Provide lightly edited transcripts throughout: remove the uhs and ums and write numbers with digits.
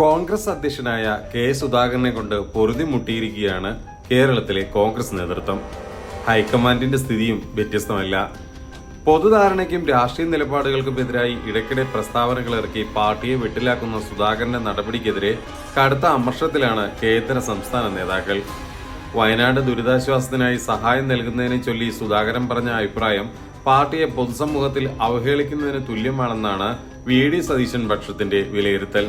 കോൺഗ്രസ് അധ്യക്ഷനായ കെ സുധാകരനെ കൊണ്ട് പൊറുതിമുട്ടിയിരിക്കുകയാണ് കേരളത്തിലെ കോൺഗ്രസ് നേതൃത്വം. ഹൈക്കമാൻഡിന്റെ സ്ഥിതിയും വ്യത്യസ്തമല്ല. പൊതുധാരണയ്ക്കും രാഷ്ട്രീയ നിലപാടുകൾക്കും എതിരായി ഇടയ്ക്കിടെ പ്രസ്താവനകൾ ഇറക്കി പാർട്ടിയെ വെട്ടിലാക്കുന്ന സുധാകരന്റെ നടപടിക്കെതിരെ കടുത്ത അമർഷത്തിലാണ് കേന്ദ്ര സംസ്ഥാന നേതാക്കൾ. വയനാട് ദുരിതാശ്വാസത്തിനായി സഹായം നൽകുന്നതിനെ ചൊല്ലി സുധാകരൻ പറഞ്ഞ അഭിപ്രായം പാർട്ടിയെ പൊതുസമൂഹത്തിൽ അവഹേളിക്കുന്നതിന് തുല്യമാണെന്നാണ് വി.ഡി. സതീശൻ പക്ഷത്തിന്റെ വിലയിരുത്തൽ.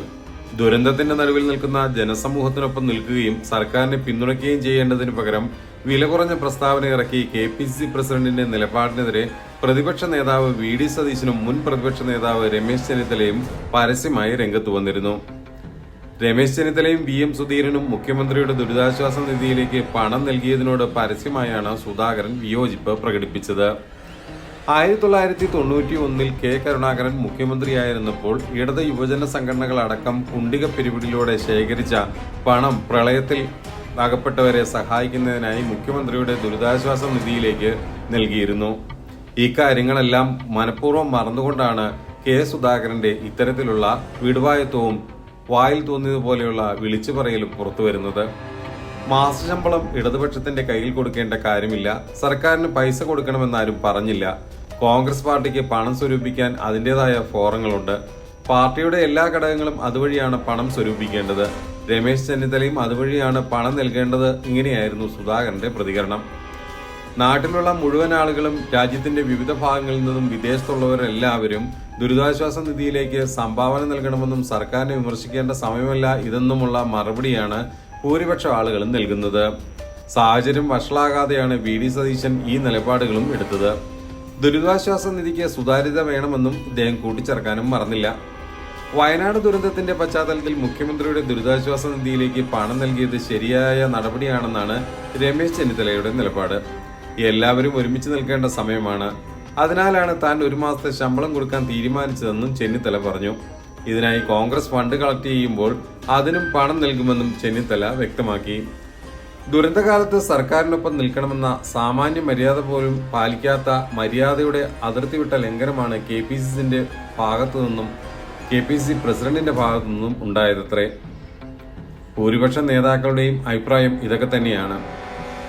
ദുരന്തത്തിന്റെ നടുവിൽ നിൽക്കുന്ന ജനസമൂഹത്തിനൊപ്പം നിൽക്കുകയും സർക്കാരിനെ പിന്തുണയ്ക്കുകയും ചെയ്യേണ്ടതിനു പകരം വില കുറഞ്ഞ പ്രസ്താവന ഇറക്കി കെ.പി.സി.സി പ്രസിഡന്റിന്റെ നിലപാടിനെതിരെ പ്രതിപക്ഷ നേതാവ് വി.ഡി. സതീശനും മുൻ പ്രതിപക്ഷ നേതാവ് രമേശ് ചെന്നിത്തലയും പരസ്യമായി രംഗത്തു വന്നിരുന്നു. രമേശ് ചെന്നിത്തലയും വി.എം. സുധീരനും മുഖ്യമന്ത്രിയുടെ ദുരിതാശ്വാസ നിധിയിലേക്ക് പണം നൽകിയതിനോട് പരസ്യമായാണ് സുധാകരൻ വിയോജിപ്പ് പ്രകടിപ്പിച്ചത്. 1991 കെ കരുണാകരൻ മുഖ്യമന്ത്രിയായിരുന്നപ്പോൾ ഇടത് യുവജന സംഘടനകൾ അടക്കം കുണ്ടിക പിരിവിടിലൂടെ ശേഖരിച്ച പണം പ്രളയത്തിൽ അകപ്പെട്ടവരെ സഹായിക്കുന്നതിനായി മുഖ്യമന്ത്രിയുടെ ദുരിതാശ്വാസ നിധിയിലേക്ക് നൽകിയിരുന്നു. ഇക്കാര്യങ്ങളെല്ലാം മനഃപൂർവ്വം മറന്നുകൊണ്ടാണ് കെ സുധാകരന്റെ ഇത്തരത്തിലുള്ള വിടുവായത്വവും വായിൽ തോന്നിയതുപോലെയുള്ള വിളിച്ചു പറയലും പുറത്തുവരുന്നത്. മാസശമ്പളം ഇടതുപക്ഷത്തിന്റെ കയ്യിൽ കൊടുക്കേണ്ട കാര്യമില്ല, സർക്കാരിന് പൈസ കൊടുക്കണമെന്നാരും പറഞ്ഞില്ല. കോൺഗ്രസ് പാർട്ടിക്ക് പണം സ്വരൂപിക്കാൻ അതിൻ്റെതായ ഫോറങ്ങളുണ്ട്. പാർട്ടിയുടെ എല്ലാ ഘടകങ്ങളും അതുവഴിയാണ് പണം സ്വരൂപിക്കേണ്ടത്. രമേശ് ചെന്നിത്തലയും അതുവഴിയാണ് പണം നൽകേണ്ടത്. ഇങ്ങനെയായിരുന്നു സുധാകരന്റെ പ്രതികരണം. നാട്ടിലുള്ള മുഴുവൻ ആളുകളും രാജ്യത്തിന്റെ വിവിധ ഭാഗങ്ങളിൽ നിന്നും വിദേശത്തുള്ളവരെല്ലാവരും ദുരിതാശ്വാസ നിധിയിലേക്ക് സംഭാവന നൽകണമെന്നും സർക്കാരിനെ വിമർശിക്കേണ്ട സമയമല്ല ഇതെന്നുമുള്ള മറുപടിയാണ് ഭൂരിപക്ഷ ആളുകളും നൽകുന്നത്. സാഹചര്യം വഷളാകാതെയാണ് വി.ഡി. സതീശൻ ഈ നിലപാടുകളും എടുത്തത്. ദുരിതാശ്വാസ നിധിക്ക് സുതാര്യത വേണമെന്നും ഇദ്ദേഹം കൂട്ടിച്ചേർക്കാനും മറന്നില്ല. വയനാട് ദുരന്തത്തിന്റെ പശ്ചാത്തലത്തിൽ മുഖ്യമന്ത്രിയുടെ ദുരിതാശ്വാസ നിധിയിലേക്ക് പണം നൽകിയത് ശരിയായ നടപടിയാണെന്നാണ് രമേശ് ചെന്നിത്തലയുടെ നിലപാട്. എല്ലാവരും ഒരുമിച്ച് നിൽക്കേണ്ട സമയമാണ്, അതിനാലാണ് താൻ 1 മാസത്തെ ശമ്പളം കൊടുക്കാൻ തീരുമാനിച്ചതെന്നും ചെന്നിത്തല പറഞ്ഞു. ഇതിനായി കോൺഗ്രസ് ഫണ്ട് കളക്ട് ചെയ്യുമ്പോൾ അതിനും പണം നൽകുമെന്നും ചെന്നിത്തല വ്യക്തമാക്കി. ദുരന്തകാലത്ത് സർക്കാരിനൊപ്പം നിൽക്കണമെന്ന സാമാന്യ മര്യാദ പോലും പാലിക്കാത്ത മര്യാദയുടെ അതിർത്തി വിട്ട ലംഘനമാണ് കെ.പി.സി.സിന്റെ ഭാഗത്തു നിന്നും കെ.പി.സി.സി പ്രസിഡന്റിന്റെ ഭാഗത്തു നിന്നും ഉണ്ടായതത്രേ. ഭൂരിപക്ഷ നേതാക്കളുടെയും അഭിപ്രായം ഇതൊക്കെ തന്നെയാണ്.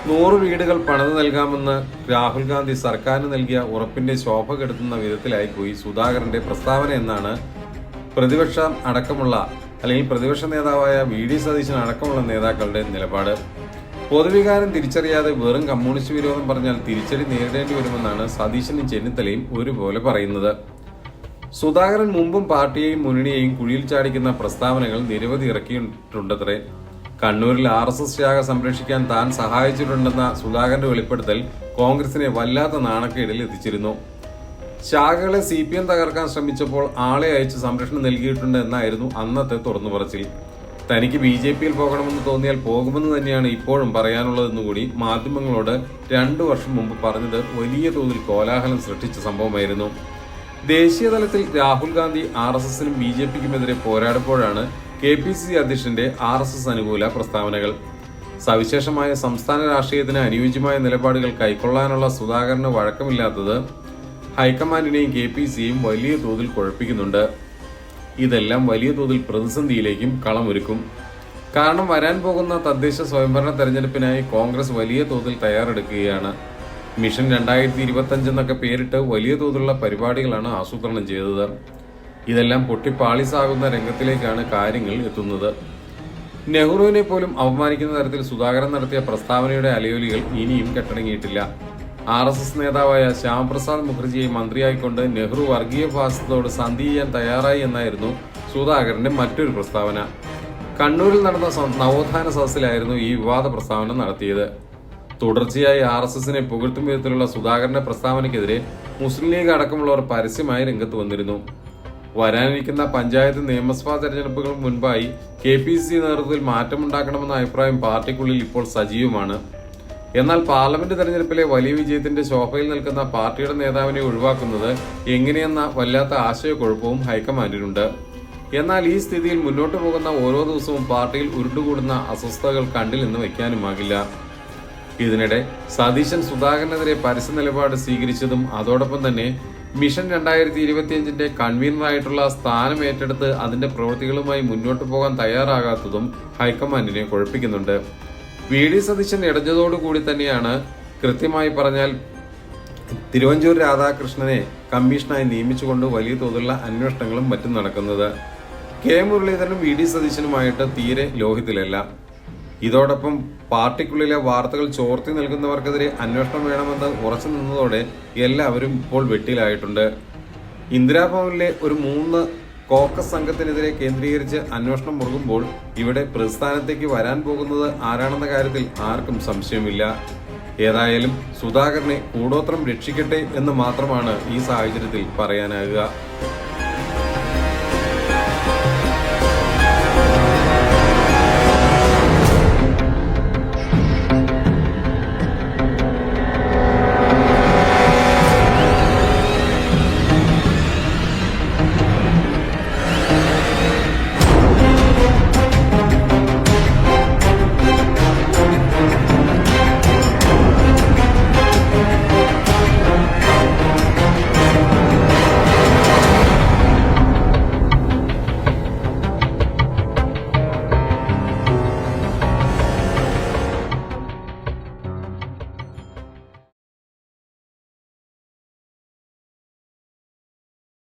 100 വീടുകൾ പണിത് നൽകാമെന്ന് രാഹുൽ ഗാന്ധി സർക്കാരിന് നൽകിയ ഉറപ്പിന്റെ ശോഭ കെടുത്തുന്ന വിധത്തിലായിപ്പോയി സുധാകരന്റെ പ്രസ്താവന എന്നാണ് പ്രതിപക്ഷ നേതാവായ വി.ഡി. സതീശൻ അടക്കമുള്ള നേതാക്കളുടെ നിലപാട്. പൊതുവികാരം തിരിച്ചറിയാതെ വെറും കമ്മ്യൂണിസ്റ്റ് വിരോധം പറഞ്ഞാൽ തിരിച്ചടി നേരിടേണ്ടി വരുമെന്നാണ് സതീശനും ചെന്നിത്തലയും ഒരുപോലെ പറയുന്നത്. സുധാകരൻ മുമ്പും പാർട്ടിയെയും മുന്നണിയെയും കുഴിയിൽ ചാടിക്കുന്ന പ്രസ്താവനകൾ നിരവധി ഇറക്കിയിട്ടുണ്ടത്രേ. കണ്ണൂരിൽ RSS ശാഖ സംരക്ഷിക്കാൻ താൻ സഹായിച്ചിട്ടുണ്ടെന്ന സുധാകരന്റെ വെളിപ്പെടുത്തൽ കോൺഗ്രസിനെ വല്ലാത്ത നാണക്കേടിൽ എത്തിച്ചിരുന്നു. ശാഖകളെ CPM തകർക്കാൻ ശ്രമിച്ചപ്പോൾ ആളെ അയച്ച് സംരക്ഷണം നൽകിയിട്ടുണ്ട് എന്നായിരുന്നു അന്നത്തെ തുറന്നുപറച്ചിൽ. തനിക്ക് BJPയിൽ പോകണമെന്ന് തോന്നിയാൽ പോകുമെന്ന് തന്നെയാണ് ഇപ്പോഴും പറയാനുള്ളതെന്നുകൂടി മാധ്യമങ്ങളോട് 2 വർഷം മുമ്പ് പറഞ്ഞത് വലിയ തോതിൽ കോലാഹലം സൃഷ്ടിച്ച സംഭവമായിരുന്നു. ദേശീയ തലത്തിൽ രാഹുൽ ഗാന്ധി RSSനും BJPക്കുമെതിരെ പോരാടുമ്പോഴാണ് കെ.പി.സി.സി അധ്യക്ഷന്റെ RSS അനുകൂല പ്രസ്താവനകൾ. സവിശേഷമായ സംസ്ഥാന രാഷ്ട്രീയത്തിന് അനുയോജ്യമായ നിലപാടുകൾ കൈക്കൊള്ളാനുള്ള സുധാകരന് വഴക്കമില്ലാത്തത് ഹൈക്കമാൻഡിനെയും കെ.പി.സി.യും വലിയ തോതിൽ കുഴപ്പിക്കുന്നുണ്ട്. ഇതെല്ലാം വലിയ തോതിൽ പ്രതിസന്ധിയിലേക്കും കളമൊരുക്കും. കാരണം വരാൻ പോകുന്ന തദ്ദേശ സ്വയംഭരണ തെരഞ്ഞെടുപ്പിനായി കോൺഗ്രസ് വലിയ തോതിൽ തയ്യാറെടുക്കുകയാണ്. മിഷൻ 2025 എന്നൊക്കെ പേരിട്ട് വലിയ തോതിലുള്ള പരിപാടികളാണ് ആസൂത്രണം ചെയ്തത്. ഇതെല്ലാം പൊട്ടിപ്പാളിസാകുന്ന രംഗത്തിലേക്കാണ് കാര്യങ്ങൾ എത്തുന്നത്. നെഹ്റുവിനെ പോലും അപമാനിക്കുന്ന തരത്തിൽ സുധാകരൻ നടത്തിയ പ്രസ്താവനയുടെ അലയൊലികൾ ഇനിയും കെട്ടടങ്ങിയിട്ടില്ല. RSS നേതാവായ ശ്യാമപ്രസാദ് മുഖർജിയെ മന്ത്രിയായിക്കൊണ്ട് നെഹ്റു വർഗീയ ഫാസിസത്തോട് സന്ധി ചെയ്യാൻ തയ്യാറായി എന്നായിരുന്നു സുധാകരന്റെ മറ്റൊരു പ്രസ്താവന. കണ്ണൂരിൽ നടന്ന നവോത്ഥാന സദസ്സിലായിരുന്നു ഈ വിവാദ പ്രസ്താവന നടത്തിയത്. തുടർച്ചയായി RSSനെ പുകഴ്ത്തും വിധത്തിലുള്ള സുധാകരന്റെ പ്രസ്താവനയ്ക്കെതിരെ മുസ്ലിം ലീഗ് അടക്കമുള്ളവർ പരസ്യമായി രംഗത്ത് വന്നിരുന്നു. വരാനിരിക്കുന്ന പഞ്ചായത്ത് നിയമസഭാ തെരഞ്ഞെടുപ്പുകൾക്ക് മുൻപായി കെ.പി.സി.സി നേതൃത്വത്തിൽ മാറ്റമുണ്ടാക്കണമെന്ന അഭിപ്രായം പാർട്ടിക്കുള്ളിൽ ഇപ്പോൾ സജീവമാണ്. എന്നാൽ പാർലമെന്റ് തെരഞ്ഞെടുപ്പിലെ വലിയ വിജയത്തിന്റെ ശോഭയിൽ നിൽക്കുന്ന പാർട്ടിയുടെ നേതാവിനെ ഒഴിവാക്കുന്നത് എങ്ങനെയെന്ന വല്ലാത്ത ആശയക്കുഴപ്പവും ഹൈക്കമാൻഡിനുണ്ട്. എന്നാൽ ഈ സ്ഥിതിയിൽ മുന്നോട്ടു പോകുന്ന ഓരോ ദിവസവും പാർട്ടിയിൽ ഉരുണ്ടുകൂടുന്ന അസ്വസ്ഥതകൾ കണ്ടിൽ നിന്ന് വയ്ക്കാനുമാകില്ല. ഇതിനിടെ സതീശൻ സുധാകരനെതിരെ പരസ്യ നിലപാട് സ്വീകരിച്ചതും അതോടൊപ്പം തന്നെ മിഷൻ 2025 കൺവീനറായിട്ടുള്ള സ്ഥാനം ഏറ്റെടുത്ത് അതിന്റെ പ്രവൃത്തികളുമായി മുന്നോട്ടു പോകാൻ തയ്യാറാകാത്തതും ഹൈക്കമാൻഡിനെ കുഴപ്പിക്കുന്നുണ്ട്. വി.ഡി. സതീശൻ ഇടഞ്ഞതോടുകൂടി തന്നെയാണ് കൃത്യമായി പറഞ്ഞാൽ തിരുവഞ്ചൂർ രാധാകൃഷ്ണനെ കമ്മീഷനായി നിയമിച്ചുകൊണ്ട് വലിയ തോതിലുള്ള അന്വേഷണങ്ങളും മറ്റും നടക്കുന്നത്. K മുരളീധരനും VD. സതീശനുമായിട്ട് തീരെ ലോഹിതത്തിലല്ല. ഇതോടൊപ്പം പാർട്ടിക്കുള്ളിലെ വാർത്തകൾ ചോർത്തി നൽകുന്നവർക്കെതിരെ അന്വേഷണം വേണമെന്ന് ഉറച്ചു നിന്നതോടെ എല്ലാവരും ഇപ്പോൾ വെട്ടിലായിട്ടുണ്ട്. ഇന്ദിരാഭവനിലെ ഒരു 3 കോക്കസ് സംഘത്തിനെതിരെ കേന്ദ്രീകരിച്ച് അന്വേഷണം മുറുകുമ്പോൾ ഇവിടെ പ്രസ്ഥാനത്തേക്ക് വരാൻ പോകുന്നത് ആരാണെന്ന കാര്യത്തിൽ ആർക്കും സംശയമില്ല. ഏതായാലും സുധാകരനെ കൂടോത്രം രക്ഷിക്കട്ടെ എന്ന് മാത്രമാണ് ഈ സാഹചര്യത്തിൽ പറയാനാകുക.